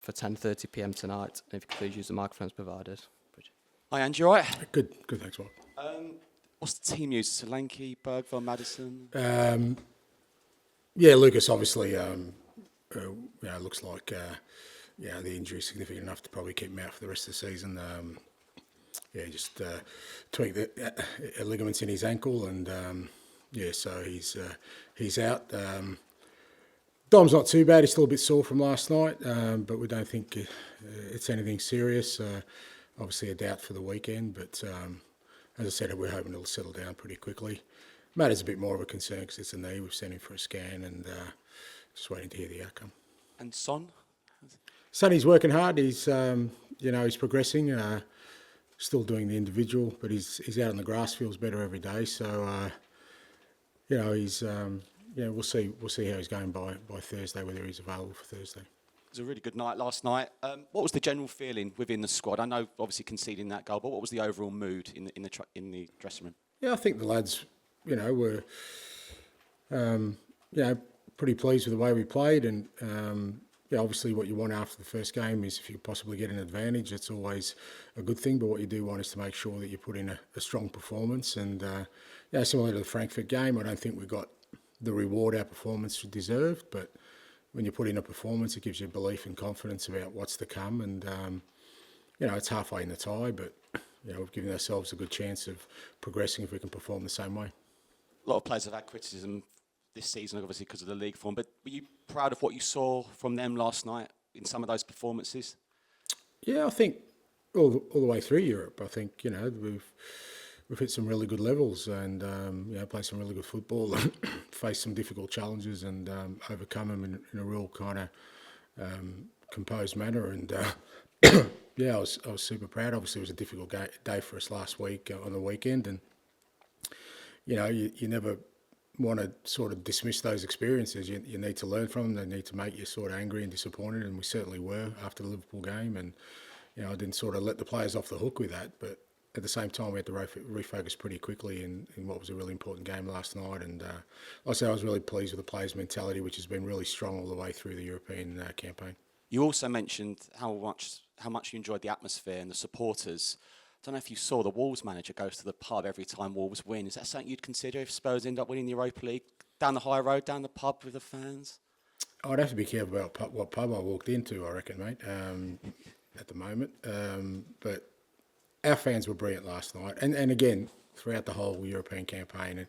for 10:30 p.m. tonight. And if you could please use the microphones provided. Hi, Ange, you all right? Good, thanks, Mark. What's the team use? Solanke, Bergville, Madison? Yeah, Lucas obviously looks like the injury is significant enough to probably keep him out for the rest of the season. He just tweaked the ligaments in his ankle, and so he's out. Dom's not too bad. He's still a bit sore from last night, but we don't think it's anything serious. Obviously a doubt for the weekend, but as I said, we're hoping it'll settle down pretty quickly. Matt is a bit more of a concern because it's a knee. We've sent him for a scan and just waiting to hear the outcome. And Son? Sonny's working hard. He's he's progressing. Still doing the individual, but he's out on the grass. Feels better every day. So he's we'll see how he's going by Thursday, whether he's available for Thursday. It was a really good night last night. What was the general feeling within the squad? I know, obviously, conceding that goal, but what was the overall mood in the dressing room? Yeah, I think the lads, were, pretty pleased with the way we played, and obviously, what you want after the first game is if you possibly get an advantage. It's always a good thing, but what you do want is to make sure that you put in a strong performance. And similar to the Frankfurt game, I don't think we got the reward our performance deserved, but when you put in a performance, it gives you belief and confidence about what's to come. And, it's halfway in the tie, but, we've given ourselves a good chance of progressing if we can perform the same way. A lot of players have had criticism this season, obviously, because of the league form, but were you proud of what you saw from them last night in some of those performances? Yeah, I think all the way through Europe, I think, we've hit some really good levels and, played some really good football and faced some difficult challenges and overcome them in a real kind of composed manner. And, I was super proud. Obviously, it was a difficult day for us last week on the weekend. And, you never want to sort of dismiss those experiences. You need to learn from them. They need to make you sort of angry and disappointed. And we certainly were after the Liverpool game. And, I didn't sort of let the players off the hook with that. But at the same time, we had to refocus pretty quickly in what was a really important game last night. And I was really pleased with the players' mentality, which has been really strong all the way through the European campaign. You also mentioned how much you enjoyed the atmosphere and the supporters. I don't know if you saw the Wolves manager goes to the pub every time Wolves win. Is that something you'd consider if Spurs end up winning the Europa League? Down the high road, down the pub with the fans? I'd have to be careful about what pub I walked into, I reckon, mate, at the moment. But our fans were brilliant last night. And again, throughout the whole European campaign, and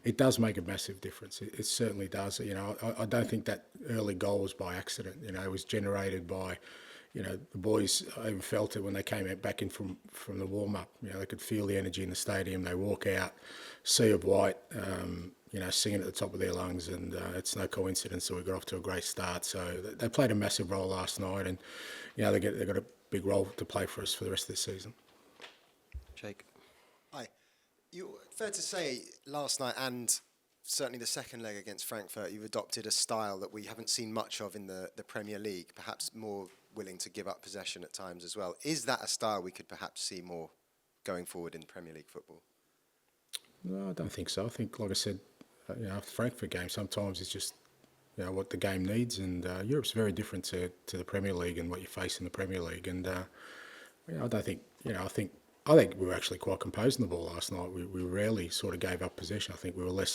it does make a massive difference. It certainly does. I don't think that early goal was by accident. It was generated by, the boys. I even felt it when they came back in from the warm-up. They could feel the energy in the stadium. They walk out, sea of white, singing at the top of their lungs, and it's no coincidence that we got off to a great start. So they played a massive role last night, and they've got a big role to play for us for the rest of the season. Jake. Hi. Fair to say, last night and certainly the second leg against Frankfurt, you've adopted a style that we haven't seen much of in the Premier League, perhaps more willing to give up possession at times as well. Is that a style we could perhaps see more going forward in Premier League football? No, I don't think so. I think, like I said, after the Frankfurt game, sometimes it's just what the game needs, and Europe's very different to the Premier League and what you face in the Premier League. And I don't think, I think we were actually quite composed in the ball last night. We rarely sort of gave up possession. I think we were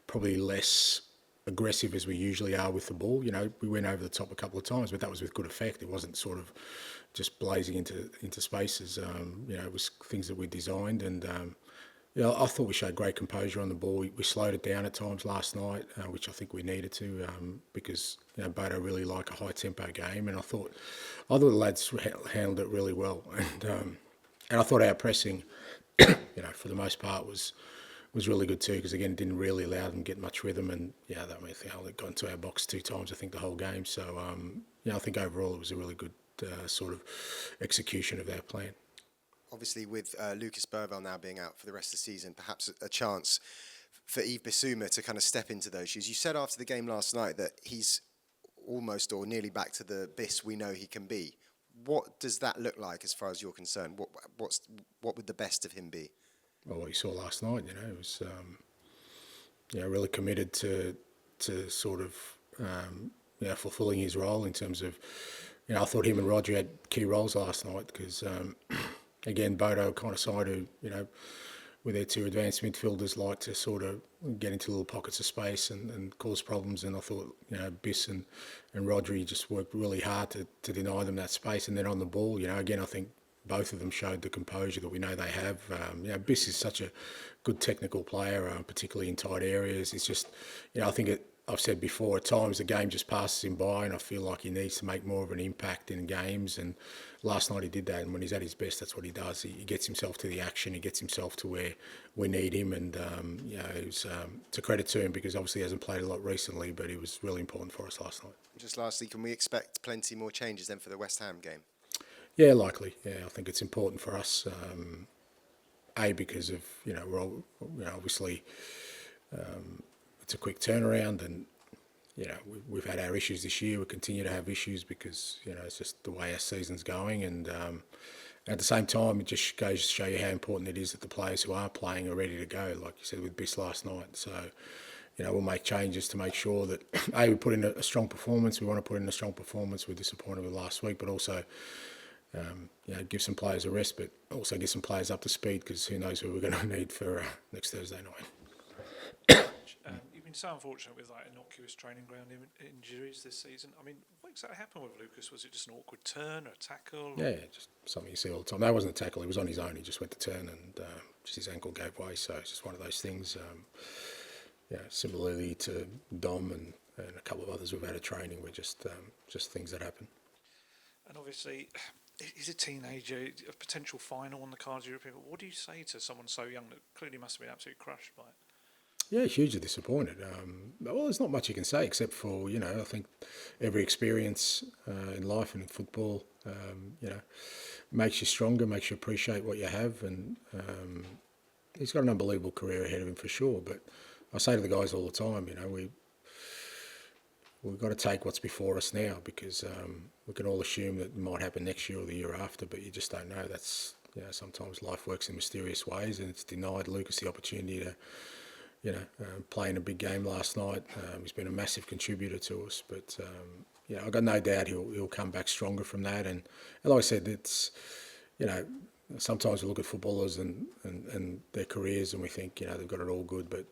probably less aggressive as we usually are with the ball. We went over the top a couple of times, but that was with good effect. It wasn't sort of just blazing into spaces. It was things that we designed, and I thought we showed great composure on the ball. We slowed it down at times last night, which I think we needed to, because Bodo really like a high tempo game, and I thought the lads handled it really well, and I thought our pressing, for the most part was really good too, because again, it didn't really allow them to get much rhythm, and that made they only got into our box 2 times, I think, the whole game. So I think overall it was a really good sort of execution of our plan. Obviously, with Lucas Bergville now being out for the rest of the season, perhaps a chance for Yves Bissouma to kind of step into those shoes. You said after the game last night that he's almost or nearly back to the Biss we know he can be. What does that look like as far as you're concerned? What would the best of him be? Well, what you saw last night, it was really committed to sort of fulfilling his role in terms of I thought him and Rodri had key roles last night because, again, Bodo kind of side who, with their two advanced midfielders like to sort of get into little pockets of space and cause problems. And I thought, Biss and Rodri just worked really hard to deny them that space. And then on the ball, again, I think both of them showed the composure that we know they have. Biss is such a good technical player, particularly in tight areas. It's just, I think I've said before, at times the game just passes him by, and I feel like he needs to make more of an impact in games. And last night he did that, and when he's at his best, that's what he does. He gets himself to the action, he gets himself to where we need him, and it's a credit to him because obviously he hasn't played a lot recently, but he was really important for us last night. Just lastly, can we expect plenty more changes then for the West Ham game? Yeah, likely. Yeah, I think it's important for us. Because of we're all, obviously it's a quick turnaround, and we've had our issues this year. We continue to have issues because it's just the way our season's going, and at the same time, it just goes to show you how important it is that the players who are playing are ready to go. Like you said with Biss last night, so. We'll make changes to make sure that we put in a strong performance. We want to put in a strong performance. We're disappointed with last week, but also give some players a rest, but also get some players up to speed because who knows who we're going to need for next Thursday night. You've been so unfortunate with innocuous training ground injuries this season. I mean, what exactly happened with Lucas? Was it just an awkward turn or a tackle? Yeah, just something you see all the time. That wasn't a tackle. He was on his own. He just went to turn and just his ankle gave way. So it's just one of those things. Similarly to Dom and a couple of others we've had at training, were just things that happen. And obviously, he's a teenager, a potential final on the cards. What do you say to someone so young that clearly must have been absolutely crushed by it? Yeah, hugely disappointed. Well, there's not much you can say except for, I think every experience in life and in football, makes you stronger, makes you appreciate what you have. And he's got an unbelievable career ahead of him for sure. But I say to the guys all the time, we've got to take what's before us now because we can all assume that it might happen next year or the year after, but you just don't know. That's sometimes life works in mysterious ways, and it's denied Lucas the opportunity to play in a big game last night. He's been a massive contributor to us, but I've got no doubt he'll come back stronger from that. And like I said, it's sometimes we look at footballers and their careers and we think they've got it all good, but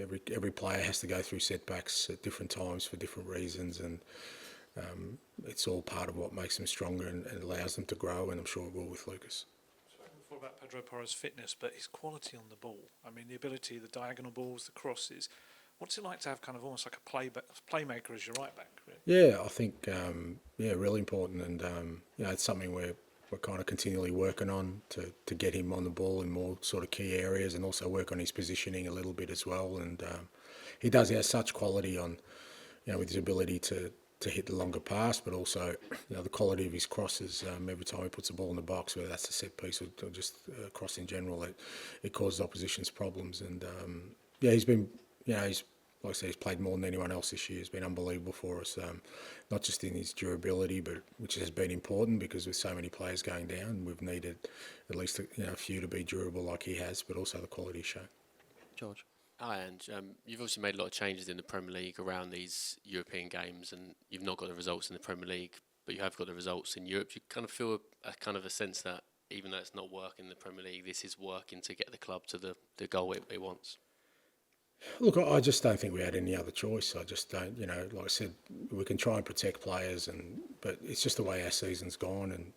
every player has to go through setbacks at different times for different reasons, and it's all part of what makes them stronger and allows them to grow, and I'm sure it will with Lucas. Before about Pedro Porro's fitness, but his quality on the ball. I mean, the ability, the diagonal balls, the crosses. What's it like to have kind of almost like a playmaker as your right back? Really? Yeah, I think really important, and it's something we're kind of continually working on to get him on the ball in more sort of key areas, and also work on his positioning a little bit as well. And he has such quality on, with his ability to hit the longer pass, but also the quality of his crosses. Every time he puts the ball in the box, whether that's a set piece or just a cross in general, it causes opposition's problems. And he's been, he's like I said, he's played more than anyone else this year. He's been unbelievable for us, not just in his durability, but which has been important because with so many players going down, we've needed at least a few to be durable like he has, but also the quality show. George. Hi, and you've obviously made a lot of changes in the Premier League around these European games, and you've not got the results in the Premier League, but you have got the results in Europe. You kind of feel a sense that even though it's not working in the Premier League, this is working to get the club to the goal it wants. Look, I just don't think we had any other choice. I just don't, like I said, we can try and protect players, but it's just the way our season's gone. And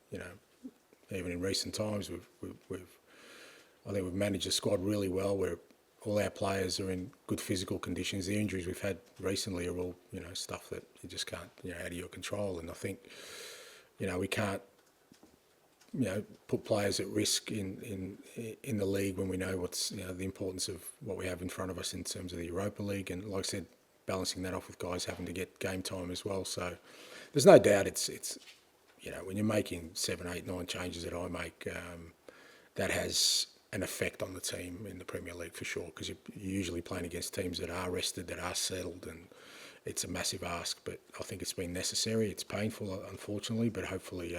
even in recent times, I think we've managed the squad really well. Where all our players are in good physical conditions. The injuries we've had recently are all stuff that you just can't out of your control. And I think we can't put players at risk in the league when we know what's the importance of what we have in front of us in terms of the Europa League, and like I said, balancing that off with guys having to get game time as well. So there's no doubt it's when you're making 7, 8, 9 changes that I make, that has an effect on the team in the Premier League for sure, because you're usually playing against teams that are rested, that are settled, and it's a massive ask. But I think it's been necessary. It's painful, unfortunately, but hopefully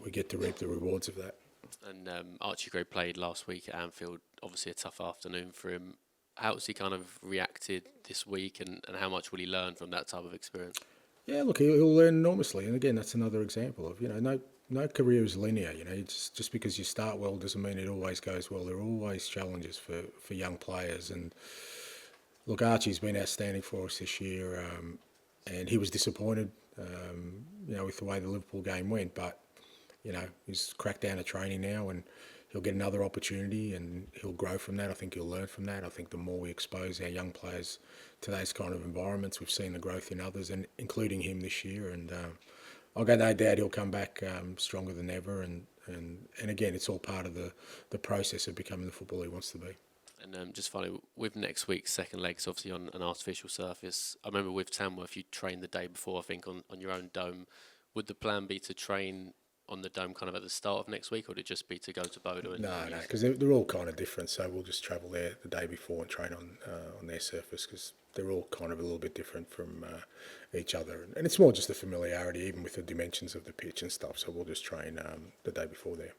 we get to reap the rewards of that. And Archie Gray played last week at Anfield, obviously a tough afternoon for him. How has he kind of reacted this week, and how much will he learn from that type of experience? Yeah, look, he'll learn enormously, and again, that's another example of no career is linear. Just because you start well doesn't mean it always goes well. There are always challenges for young players, and look, Archie's been outstanding for us this year, and he was disappointed, with the way the Liverpool game went, but he's cracked down to training now, and he'll get another opportunity, and he'll grow from that. I think he'll learn from that. I think the more we expose our young players to those kind of environments, we've seen the growth in others, and including him this year. And I've got no doubt he'll come back stronger than ever. And again, it's all part of the process of becoming the footballer he wants to be. And just finally, with next week's second legs, obviously on an artificial surface, I remember with Tamworth, you trained the day before, I think, on your own dome. Would the plan be to train on the dome kind of at the start of next week, or would it just be to go to Bodo? No, because they're all kind of different. So we'll just travel there the day before and train on their surface, because they're all kind of a little bit different from each other. And it's more just the familiarity, even with the dimensions of the pitch and stuff. So we'll just train the day before there.